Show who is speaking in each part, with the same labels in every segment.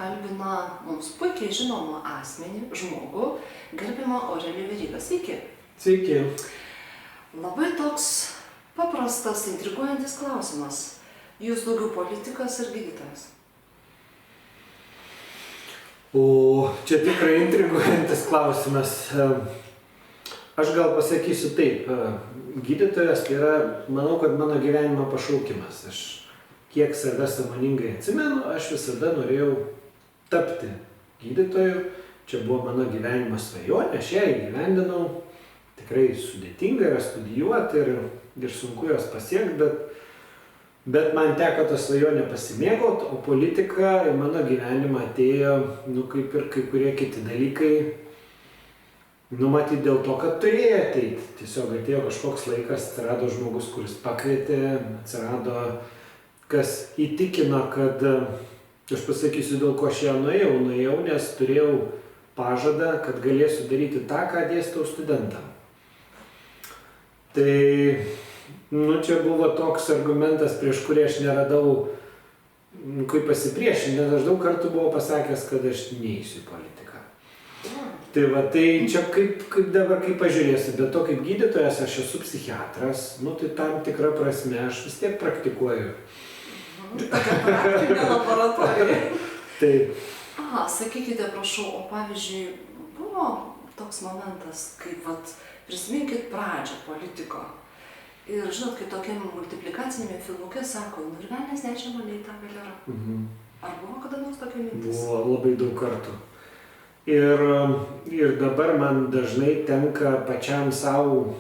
Speaker 1: kalbina mums puikiai žinomą asmenį, žmogų, gerbiamą Aurelijų Verygą. Sveiki.
Speaker 2: Sveiki.
Speaker 1: Labai toks paprastas, intriguojantis klausimas. Jūs daugiau politikas ar gydytojas?
Speaker 2: O čia tikrai intriguojantis klausimas. Aš gal pasakysiu taip, gydytojas tai yra, manau, kad mano gyvenimo pašaukimas. Aš kiek save sąmoningai atsimenu, aš visada norėjau tapti gydytoju. Čia buvo mano gyvenimo svajonė, aš ją įgyvendinau. Tikrai sudėtinga yra studijuoti ir sunku jos pasiekti, bet man teko tą svajonę pasimėgauti, o politika į mano gyvenimą atėjo, kaip ir kai kurie kiti dalykai, matyt dėl to, kad turėjo ateiti. Tiesiog atėjo kažkoks laikas, atsirado žmogus, kuris pakvietė, atsirado, kas įtikino, kad aš pasakysiu, dėl ko aš ją nuėjau, nes turėjau pažadą, kad galėsiu daryti tą, ką dėstau studentam. Tai čia buvo toks argumentas, prieš kurį aš neradau, kaip pasipriešinti, nes aš daug kartų buvau pasakęs, kad aš neįsiu į politiką. Tai čia kaip dabar, kaip pažiūrėsiu, bet to kaip gydytojas aš esu psichiatras, tai tam tikrą prasme aš vis tiek praktikuoju.
Speaker 1: Tokia praktinė laboratorija.
Speaker 2: Taip.
Speaker 1: Sakykite, prašau, o pavyzdžiui, buvo toks momentas, kaip prisiminkit pradžią politiko. Ir žinot, kai tokiam multiplikacinėme filmuke sako, ir velnias nešia mane į tą galerą. Ar buvo kada nors tokia mintis?
Speaker 2: Buvo labai daug kartų. Ir dabar man dažnai tenka pačiam savo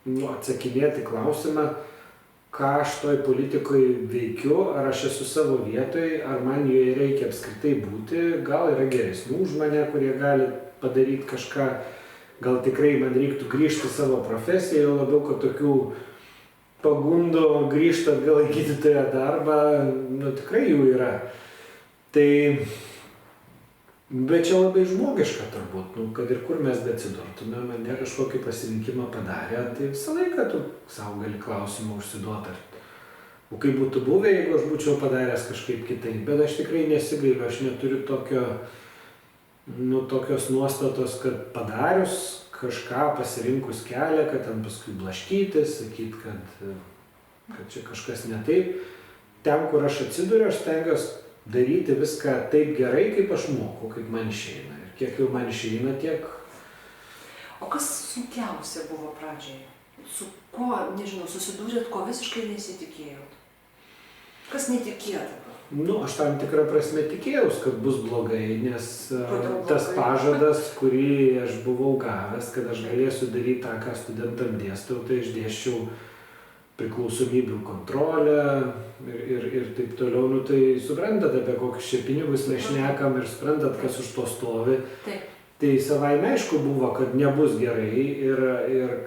Speaker 2: atsakinėti klausimą, ką aš toj politikoje veikiu, ar aš esu savo vietoje, ar man joje reikia apskritai būti, gal yra geresnių už mane, kurie gali padaryti kažką, gal tikrai man reiktų grįžti savo profesiją, jau labiau, kad tokių pagundų grįžti atgal į gydytojo darbą, tikrai jų yra. Bet čia labai žmogiška turbūt, kad ir kur mes beatsidurtume, mane kažkokį pasirinkimą padarė, tai visą laiką tu savo gali klausimą užsiduoti. O kaip būtų buvę, jeigu aš būčiau padaręs kažkaip kitaip, bet aš tikrai nesigailiu, aš neturiu tokios nuostatos, kad padarius kažką, pasirinkus kelią, kad ten paskui blaškytis, sakyti, kad čia kažkas ne taip. Ten, kur aš atsiduriu, aš stengiuosi daryti viską taip gerai, kaip aš moku, kaip man išeina. Ir kiek jau man išeina, tiek.
Speaker 1: O kas sunkiausia buvo pradžioje? Su kuo, susidūrėt, ko visiškai nesitikėjot? Kas netikėta?
Speaker 2: Aš tam tikrą prasme tikėjaus, kad bus blogai, nes tas pažadas, kurį aš buvau gavęs, kad aš galėsiu daryti tą, ką studentam dėstau, tai aš dėsčiau priklausomybių kontrolę ir taip toliau. Tai suprantat, apie kokius čia pinigus mes šnekam ir suprantat, kas už to stovi.
Speaker 1: Taip.
Speaker 2: Tai savaime aišku buvo, kad nebus gerai ir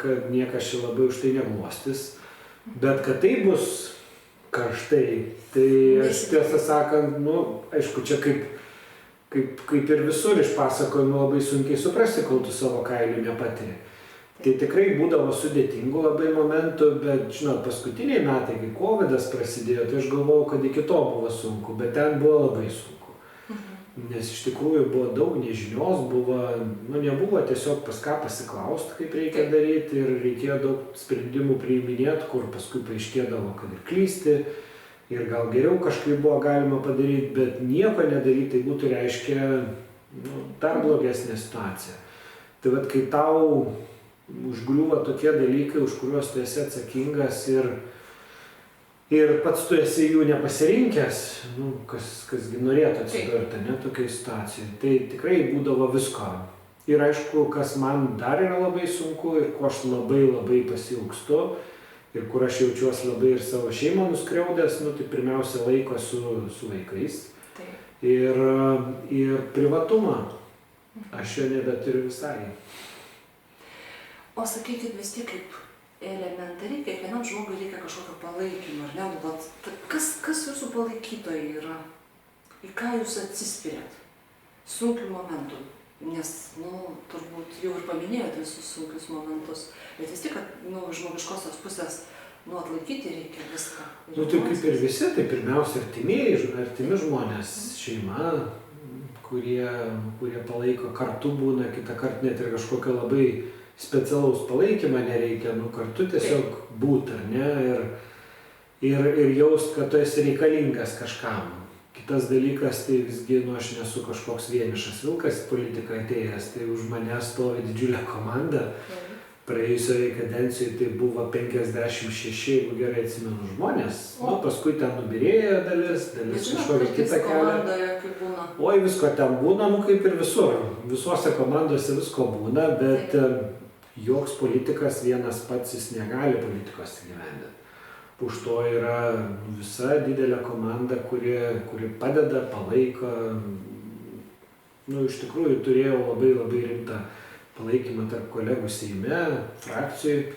Speaker 2: kad niekas čia labai už tai neglostys. Bet kad tai bus karštai, tai aš tiesą sakant, aišku, čia kaip ir visur iš pasakojimų labai sunkiai suprasti, kol tu savo kailių nepatiri. Tai tikrai būdavo sudėtingų labai momentų, bet, paskutiniai metai, kai Covidas prasidėjo, tai aš galvojau, kad iki to buvo sunku, bet ten buvo labai sunku. Nes iš tikrųjų buvo daug nežinios, nebuvo tiesiog pas ką pasiklausti, kaip reikia daryti ir reikėjo daug sprendimų priiminėti, kur paskui paaiškėdavo, kad ir klysti ir gal geriau kažkaip buvo galima padaryti, bet nieko nedaryti, tai būtų reiškia dar blogesnė situacija. Tai kai tau užgriūva tokie dalykai, už kuriuos tu esi atsakingas ir pats tu esi jų nepasirinkęs, kasgi norėtų atsidurti, tokiai situacijai. Tai tikrai būdavo visko. Ir aišku, kas man dar yra labai sunku ir ko aš labai labai pasiilgstu ir kur aš jaučiuosi labai ir savo šeimą nuskriaudęs, tai pirmiausia laiko su vaikais. Ir privatumą. Aš jo nebeturiu visai.
Speaker 1: O sakykit, vis tiek kaip elementariai, kiekvienam žmogui reikia kažkokio palaikymo, ar ne? Kas jūsų palaikytojai yra? Į ką jūs atsispiriat? Sunkių momentų. Nes, turbūt jau ir paminėjote visus sunkius momentus. Bet vis tik, žmogiškosios pusės, atlaikyti reikia viską.
Speaker 2: Tai kaip ir visi, tai pirmiausia artimi žmonės, šeima, kurie palaiko kartu būna, kitą kartą net ir kažkokio labai specialaus palaikymo nereikia, kartu tiesiog būt, ar ne, ir jaust, kad tu esi reikalingas kažkam. Kitas dalykas, tai visgi, aš nesu kažkoks vienišas vilkas į politiką atėjęs, tai už mane stovi didžiulė komanda. Praėjusioje kadencijoje tai buvo 56, jeigu gerai atsimenu, žmonės. Paskui ten nubirėjo dalis kažkokia kita kelią. Oi, visko ten būna, kaip ir visur. Visuose komandose visko būna, bet joks politikas vienas pats jis negali politikos įgyvendinti. Už to yra visa didelė komanda, kuri padeda, palaiko. Iš tikrųjų turėjau labai labai rimtą palaikymą tarp kolegų Seime, frakcijai.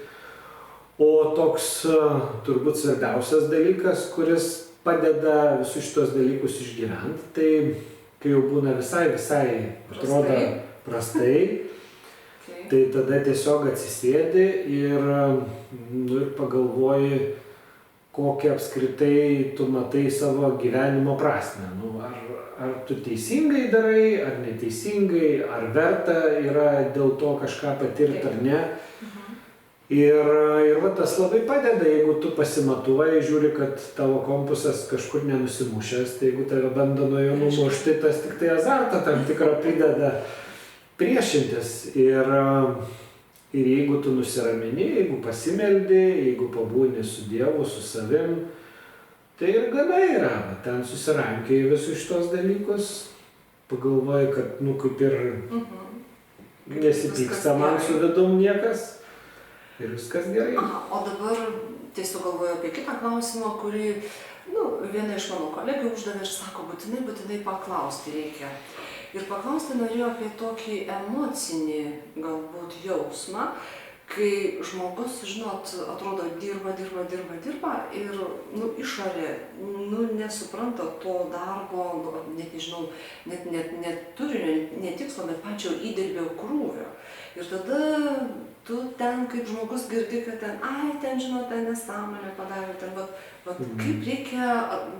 Speaker 2: O toks turbūt svarbiausias dalykas, kuris padeda visus šitos dalykus išgyventi, tai kai jau būna visai atrodo prastai, tai tada tiesiog atsisėdi ir pagalvoji, kokią apskritai tu matai savo gyvenimo prasmę. Ar tu teisingai darai, ar neteisingai, ar verta yra dėl to kažką patirti ar ne. Ir tas labai padeda, jeigu tu pasimatuoji, žiūri, kad tavo kompasas kažkur nenusimušęs, tai jeigu tave bando nuo jo numušti, tas tik tai azartą tam tikrą prideda priešintis. Ir jeigu tu nusiramini, jeigu pasimeldi, jeigu pabūni su Dievu, su savim, tai ir gana yra. Ten susirankiai visus šitos dalykus, pagalvoji, kad kaip ir nesipyksta man su vidum niekas ir viskas gerai.
Speaker 1: O dabar tiesiog galvoju apie kitą klausimą, kurį viena iš mano kolegų uždavė ir sako, būtinai paklausti reikia. Ir paklausti norėjau apie tokį emocinį galbūt jausmą, kai žmogus, atrodo, dirba ir išorė nesupranta to darbo, net nežinau, net turinio, ne tikslo, bet pačio įdirbio krūvio. Ir tada tu ten kaip žmogus girdi, kad ten nesąmonę padarė, kaip reikia,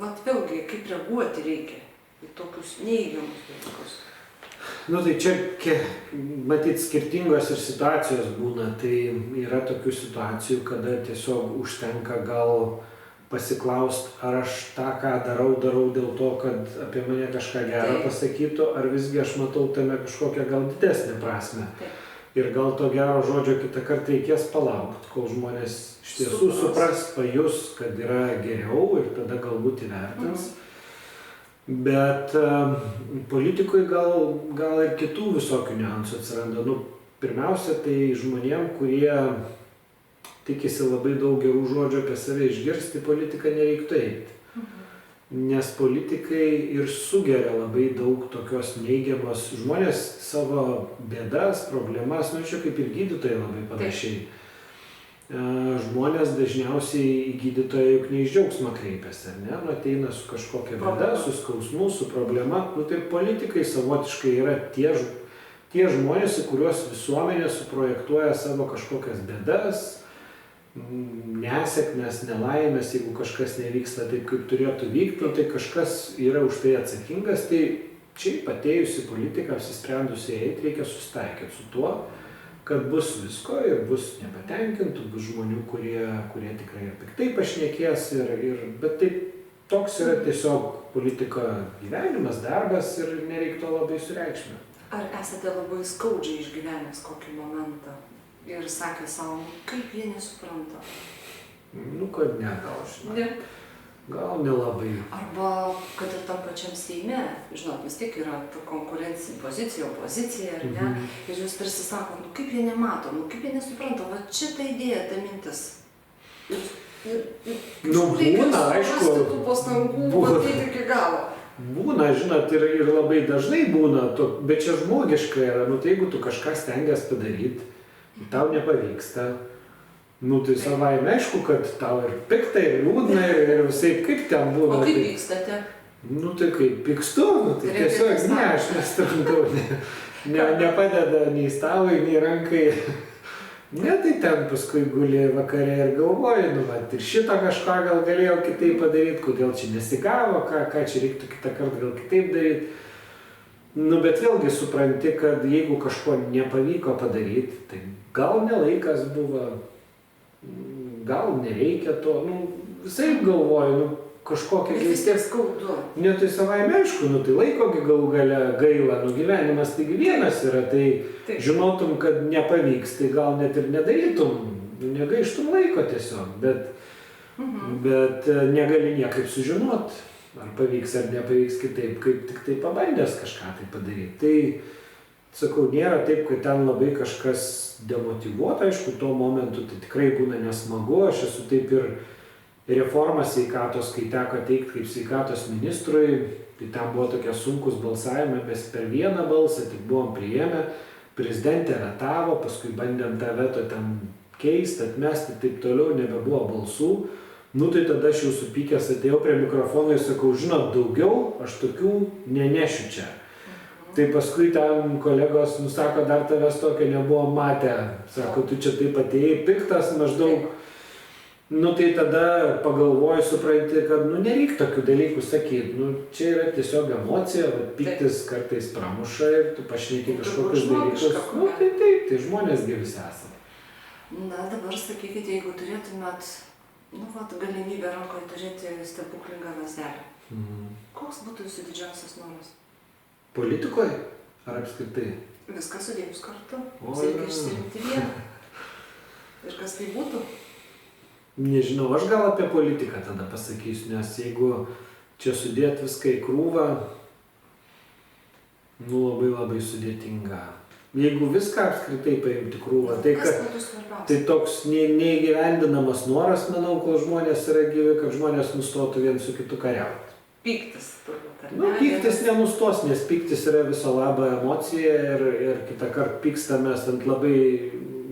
Speaker 1: vėlgi, kaip reaguoti reikia į tokius neigiamus dalykus.
Speaker 2: Tai čia, matyt, skirtingos ir situacijos būna. Tai yra tokių situacijų, kada tiesiog užtenka gal pasiklausti, ar aš tą, ką darau dėl to, kad apie mane kažką gerą pasakytų, ar visgi aš matau tame kažkokią gal didesnę prasmę. Ir gal to gero žodžio kitą kartą reikės palaukti, kol žmonės iš tiesų supras, pajus, kad yra geriau ir tada galbūt įvertins. Bet politikui gal ir kitų visokių niuansų atsiranda. Pirmiausia, tai žmonėm, kurie tikisi labai daug gerų žodžių apie save išgirsti, politiką nereiktų eiti. Nes politikai ir sugeria labai daug tokios neigiamos. Žmonės savo bėdas, problemas, čia kaip ir gydytojai labai panašiai. Žmonės dažniausiai į gydytoją juk ne iš džiaugsmo kreipiasi, ar ne? Ateina su kažkokia bėda, su skausmu, su problema. Tai politikai savotiškai yra tie žmonės, į kuriuos visuomenė suprojektuoja savo kažkokias bėdas, nesėkmes, nelaimės, jeigu kažkas nevyksta taip, kaip turėtų vykti, tai kažkas yra už tai atsakingas. Tai čia atėjus į politiką, apsisprendusi eiti, reikia susitaikyti su tuo, kad bus visko ir bus nepatenkintų, bus žmonių, kurie tikrai ir piktai pašnekės, bet taip toks yra tiesiog politiko gyvenimas, darbas ir nereiktų labai sureikšminti.
Speaker 1: Ar esate labai skaudžiai išgyvenęs kokį momentą ir sakė savo, kaip jie nesupranta?
Speaker 2: Kad ne, gal žinau. Gal nelabai.
Speaker 1: Arba, kad ir tam pačiam Seime, vis tiek yra konkurencija, opozicija, ar ne? Ir jūs tarsi sako, kaip jie nemato, kaip jie nesupranta, čia ta idėja, ta mintis.
Speaker 2: Būna, aišku.
Speaker 1: Tų pastangų matyti iki galo.
Speaker 2: Būna, ir labai dažnai būna, bet čia žmogiška yra, jeigu tu kažką stengiasi padaryti, tau nepavyksta. Tai savaime aišku, kad tau ir pikta, ir liūdna, ir visai kaip ten būna.
Speaker 1: O kaip pykstate?
Speaker 2: Tai kaip pykstu, tai tiesiog ne, aš nestrandau, nepadeda nei stalui, nei rankai. Ne, tai ten paskui guli vakare ir galvoju, ir šitą kažką gal galėjau kitaip padaryti, kodėl čia nesigavo, ką čia reiktų kitą kartą gal kitaip daryti. Nu, bet vėlgi supranti, kad jeigu kažko nepavyko padaryti, tai gal ne laikas buvo, gal nereikia to, nu, visai galvoju, nu, kažkokia
Speaker 1: Bet vis tiek skaudu.
Speaker 2: Ne, tai savaime aišku, nu, tai laikogi galų gale gaila, nu, gyvenimas taigi vienas yra, tai
Speaker 1: Taip.
Speaker 2: žinotum, kad nepavyks, tai gal net ir nedarytum, negaištum laiko tiesiog, bet negali niekaip sužinot, ar pavyks ar nepavyks kitaip, kaip tik tai pabandęs kažką tai padaryti. Tai, sakau, nėra taip, kad ten labai kažkas demotyvuota, aišku, tuo momentu tai tikrai būna nesmagu, aš esu taip ir reformą sveikatos, kai teko teikti kaip sveikatos ministrui, tai ten buvo tokie sunkus balsavimai, mes per vieną balsą tik buvom priėmę, prezidentė vetavo, paskui bandėm tą veto ten keisti, atmesti, taip toliau, nebebuvo balsų. Nu tai tada aš jau supykęs atėjau prie mikrofono ir sakau, žinot, daugiau aš tokių nenešiu čia. Tai paskui ten kolegos nusako, dar tavęs tokio nebuvo matę, sako, tu čia taip atėjai piktas maždaug. Nu tai tada pagalvoju, supranti, kad nu nereik tokių dalykų sakyti, nu čia yra tiesiog emocija, bet piktis kartais pramuša ir tu pašneki kažkokius dalykus. Nu tai taip, tai žmonėsgi visi esame.
Speaker 1: Na dabar sakykite, jeigu turėtumėt, nu vat, galimybę rankoje turėti stebuklingą lazdelę. Koks būtų jūsų didžiausias noras?
Speaker 2: Politikoje ar apskritai?
Speaker 1: Viską sudėjus kartu.
Speaker 2: O,
Speaker 1: Reikia išsirinkti vieną. Ir kas tai būtų?
Speaker 2: Nežinau, aš gal apie politiką tada pasakysiu, nes jeigu čia sudėt viską į krūvą, nu labai sudėtinga. Jeigu viską apskritai paimti krūvą, tai toks neįgyvendinamas noras, manau, kol žmonės yra gyvi, kad žmonės nustotų vien su kitu kariauti.
Speaker 1: Pyktis, turbūt, ar ne?
Speaker 2: Nu, pyktis nenustos, nes pyktis yra viso labo emocija ir kitą kartą pykstamės ant labai,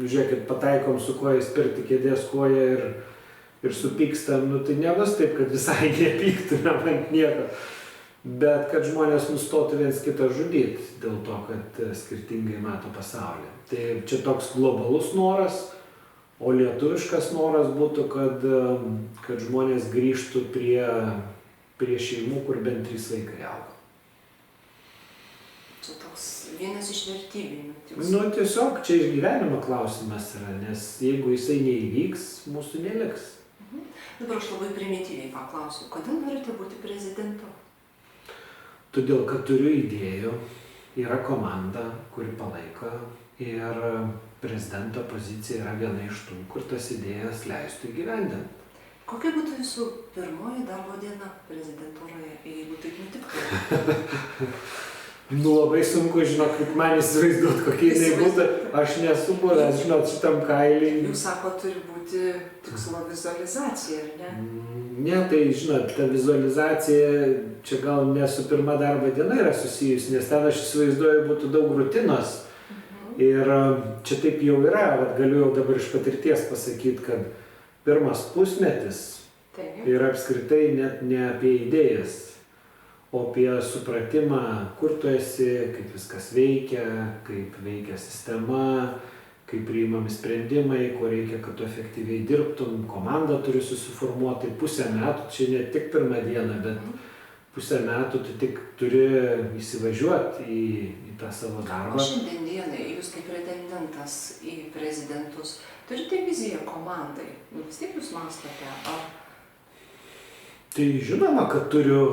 Speaker 2: žiūrėkit, pataikom su koja įspirti kėdės koją ir supykstam, nu tai nebus taip, kad visai nepyktume ant nieko. Bet kad žmonės nustotų viens kitą žudyti dėl to, kad skirtingai mato pasaulį. Tai čia toks globalus noras, o lietuviškas noras būtų, kad žmonės grįžtų prie šeimų, kur bent 3 vaikai auga.
Speaker 1: Čia toks vienas iš vertybinių tikslų.
Speaker 2: Nu tiesiog čia išgyvenimo klausimas yra, nes jeigu jisai neįvyks, mūsų neliks.
Speaker 1: Dabar aš labai primityviai paklausiu, kodėl norite būti prezidentu?
Speaker 2: Todėl, kad turiu idėjų, yra komanda, kuri palaiko ir prezidento pozicija yra viena iš tų, kur tas idėjas leistų įgyvendinti.
Speaker 1: Kokia būtų jūsų pirmoji darbo diena prezidentūroje, jeigu taip nutiktų?
Speaker 2: Nu labai sunku, žinok, kaip man įsivaizduot, kokie jinai būtų. Aš nesu buvęs, žinot, šitam kailį.
Speaker 1: Jūs sako, turi būti tikslo vizualizacija, ar ne?
Speaker 2: Ne, tai žinot, ta vizualizacija čia gal ne su pirma darbo diena yra susijusi, nes ten aš įsivaizduoju būtų daug rutinos. Ir čia taip jau yra, vat galiu jau dabar iš patirties pasakyti, kad pirmas pusmetis yra apskritai net ne apie idėjas, o apie supratimą, kur tu esi, kaip viskas veikia, kaip veikia sistema, kaip priimami sprendimai, ko reikia, kad tu efektyviai dirbtum, komanda turi susiformuoti, pusę metų, čia ne tik pirmą dieną, bet pusę metų tu tik turi įsivažiuoti į tą savo darbą.
Speaker 1: O šiandien dienai jūs kaip pretendentas į prezidentus turite viziją komandai, vis tiek jūs mąstote, ar?
Speaker 2: Tai žinoma, kad turiu,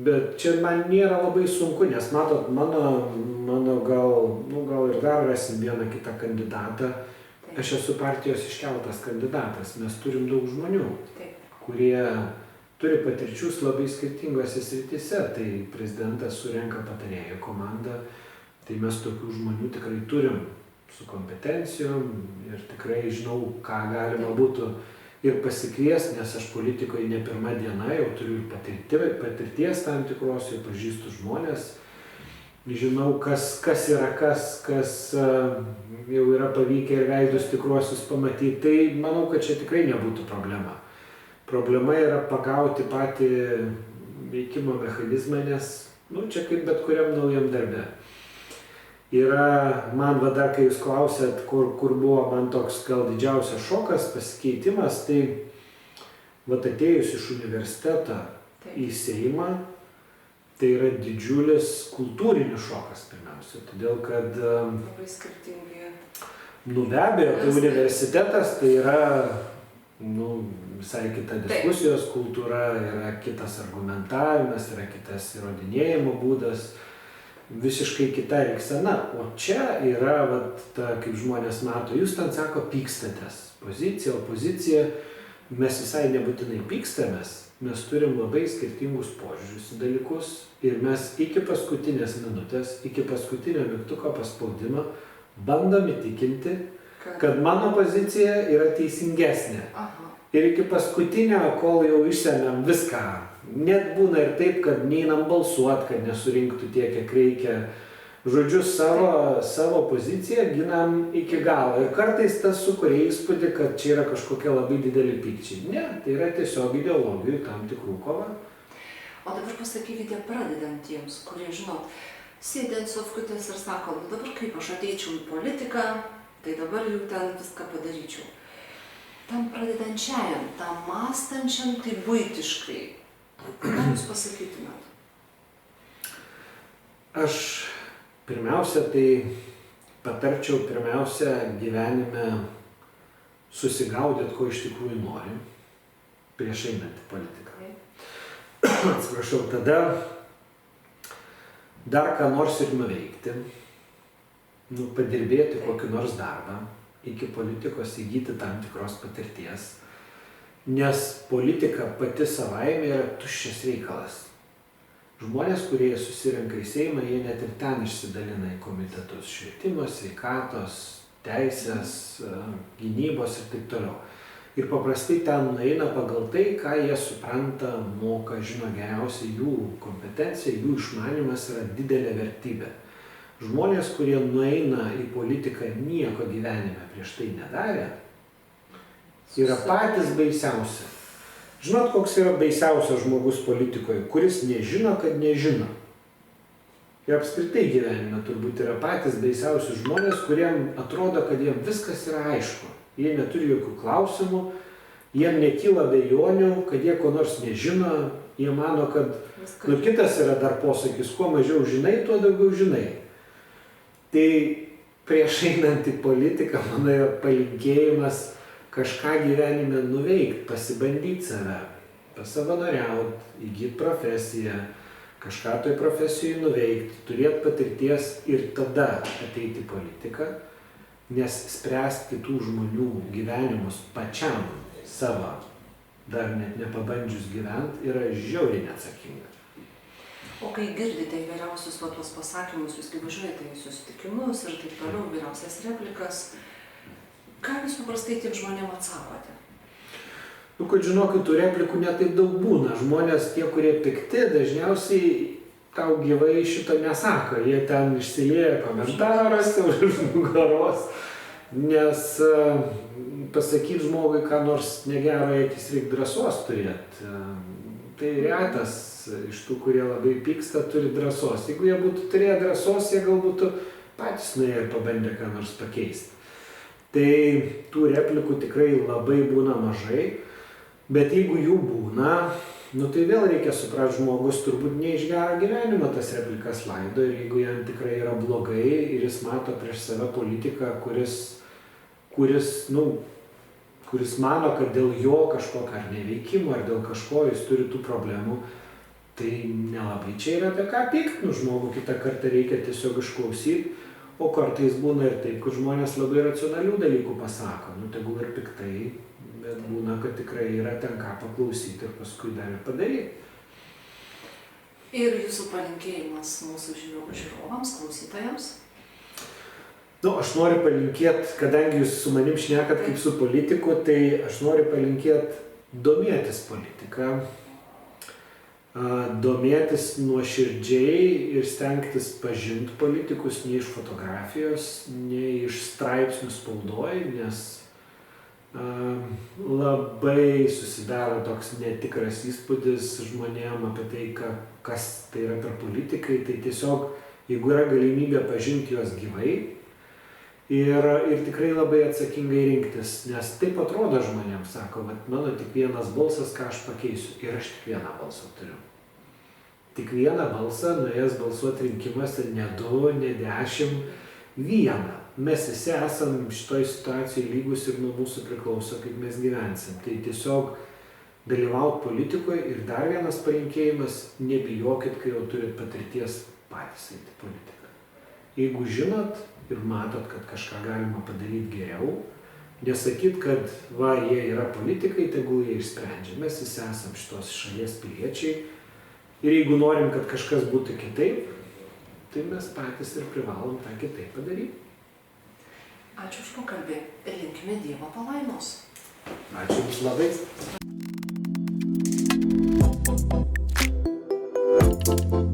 Speaker 2: bet čia man nėra labai sunku, nes matot, mano gal ir dar rasim vieną kitą kandidatą. Aš esu partijos iškeltas kandidatas, mes turim daug žmonių, kurie turi patirčius labai skirtingose srityse. Tai prezidentas surenka patarėjų komandą, tai mes tokių žmonių tikrai turim su kompetencijom ir tikrai žinau, ką galima būtų ir pasikvies, nes aš politikoje ne pirmą dieną, jau turiu ir patirties tam tikros, jau pažįstu žmonės, žinau, kas yra kas jau yra pavykę ir veidus tikruosius pamatyti, tai manau, kad čia tikrai nebūtų problema. Problema yra pagauti patį veikimo mechanizmą, nes, čia kaip bet kuriam naujam darbe. Yra, man dar, kai jūs klausėt, kur buvo man toks gal didžiausias šokas, pasikeitimas, tai atėjus iš universiteto į Seimą, tai yra didžiulis kultūrinis šokas pirmiausia, todėl kad
Speaker 1: Labai skirtingi.
Speaker 2: be abejo, tai universitetas tai yra visai kita diskusijos kultūra, yra kitas argumentavimas, yra kitas įrodinėjimo būdas, visiškai kita elgsena. O čia yra, kaip žmonės mato, jūs ten sako, pykstatės. Pozicija, opozicija, mes visai nebūtinai pykstamės, mes turim labai skirtingus požiūrius į dalykus ir mes iki paskutinės minutės, iki paskutinio mygtuko paspaudimo bandom įtikinti, kad mano pozicija yra teisingesnė.
Speaker 1: Aha.
Speaker 2: Ir iki paskutinio, kol jau išsemiam viską, net būna ir taip, kad neinam balsuot, kad nesurinktų tiek, kiek reikia. Žodžiu, savo poziciją ginam iki galo. Ir kartais tas sukuria įspūdį, kad čia yra kažkokie labai dideli pykčiai. Ne, tai yra tiesiog ideologijų tam tikrų kova.
Speaker 1: O dabar pasakykite pradedantiems, kurie, žinot, sėdė ant sofkutės ir sako, dabar kaip aš ateičiau į politiką, tai dabar jau ten viską padaryčiau. Tam pradedančiajam, tam mąstančiam, tai buitiškai. Ką jūs pasakytumėt?
Speaker 2: Aš pirmiausia, tai patarčiau gyvenime susigaudyti, ko iš tikrųjų nori, prieš einant į politiką. Atsiprašau, tada dar ką nors ir nuveikti, padirbėti kokį nors darbą, iki politikos įgyti tam tikros patirties, nes politika pati savaime yra tuščias reikalas. Žmonės, kurie susirenka į Seimą, jie net ir ten išsidalina į komitetus švietimo, sveikatos, teisės, gynybos ir taip toliau. Ir paprastai ten nueina pagal tai, ką jie supranta, moka, žino geriausiai, jų kompetencija, jų išmanimas yra didelė vertybė. Žmonės, kurie nueina į politiką nieko gyvenime prieš tai nedarė, yra patys baisiausi. Žinot, koks yra baisiausias žmogus politikoje, kuris nežino, kad nežino. Ir apskritai gyvenime turbūt yra patys baisiausi žmonės, kuriem atrodo, kad jiem viskas yra aišku. Jie neturi jokių klausimų, jiem nekyla abejonių, kad jie ko nors nežino, jie mano, kad kitas yra dar posakis, kuo mažiau žinai, tuo daugiau žinai. Tai prieš einant į politiką, mano yra palinkėjimas kažką gyvenime nuveikti, pasibandyti save, pasavanoriauti, įgyti profesiją, kažką toj profesijai nuveikti, turėti patirties ir tada ateiti į politiką, nes spręsti kitų žmonių gyvenimus pačiam savo, dar net nepabandžius gyventi, yra žiauriai neatsakinga.
Speaker 1: O kai girdite įvairiausius tuos pasakymus, jūs kai važiuojate į susitikimus ir taip toliau, įvairiausias replikas, ką jūs paprastai tiem žmonėm atsakote?
Speaker 2: Kad žinokit, tų replikų netaip daug būna. Žmonės, tie, kurie pikti, dažniausiai tau gyvai šito nesako. Jie ten išsilieja komentaruose už nugaros, nes pasakyti žmogui, ką nors negero, akis reikia drąsos turėti. Tai retas iš tų, kurie labai pyksta, turi drąsos. Jeigu jie būtų turėję drąsos, jie galbūt patys nuėjo ir pabandė ką nors pakeisti. Tai tų replikų tikrai labai būna mažai, bet jeigu jų būna, tai vėl reikia suprasti, žmogus turbūt ne iš gero gyvenimo tas replikas laido ir jeigu jam tikrai yra blogai ir jis mato prieš save politiką, kuris mano, kad dėl jo kažkokio ar neveikimo, ar dėl kažko jis turi tų problemų, tai nelabai čia yra apie ką pykt, žmogų kitą kartą reikia tiesiog išklausyti, o kartais būna ir taip, kad žmonės labai racionalių dalykų pasako, tegul ir piktai, bet būna, kad tikrai yra ten ką paklausyti ir paskui dar ir padaryti.
Speaker 1: Ir jūsų palinkėjimas mūsų žiūrovams, klausytojams?
Speaker 2: Aš noriu palinkėti, kadangi jūs su manim šnekat kaip su politiku, tai aš noriu palinkėti domėtis politiką, domėtis nuoširdžiai ir stengtis pažinti politikus ne iš fotografijos, ne iš straipsnių spaudoj, nes labai susidaro toks netikras įspūdis žmonėm apie tai, kas tai yra per politikai, tai tiesiog, jeigu yra galimybė pažinti juos gyvai ir tikrai labai atsakingai rinktis, nes taip atrodo žmonėms, sako, mano tik vienas balsas, ką aš pakeisiu, ir aš tik vieną balsą turiu. tik vieną balsą, nuėjęs balsuoti rinkimuose ne 2, ne 10, vieną. Mes visi esam šitoj situacijai lygus ir nuo mūsų priklauso, kaip mes gyvensim. Tai tiesiog dalyvauti politikoje ir dar vienas palinkėjimas, nebijokit, kai jau turit patirties patys eiti politiką. Jeigu žinot ir matot, kad kažką galima padaryti geriau, nesakyt, kad va, jie yra politikai, tegul jie išsprendžia. Mes visi esam šitos šalies piliečiai ir jeigu norim, kad kažkas būtų kitaip, tai mes patys ir privalom tą kitaip padaryti.
Speaker 1: Ačiū už pokalbį ir linkime Dievo palaimos.
Speaker 2: Ačiū Jums labai.
Speaker 3: Thank you.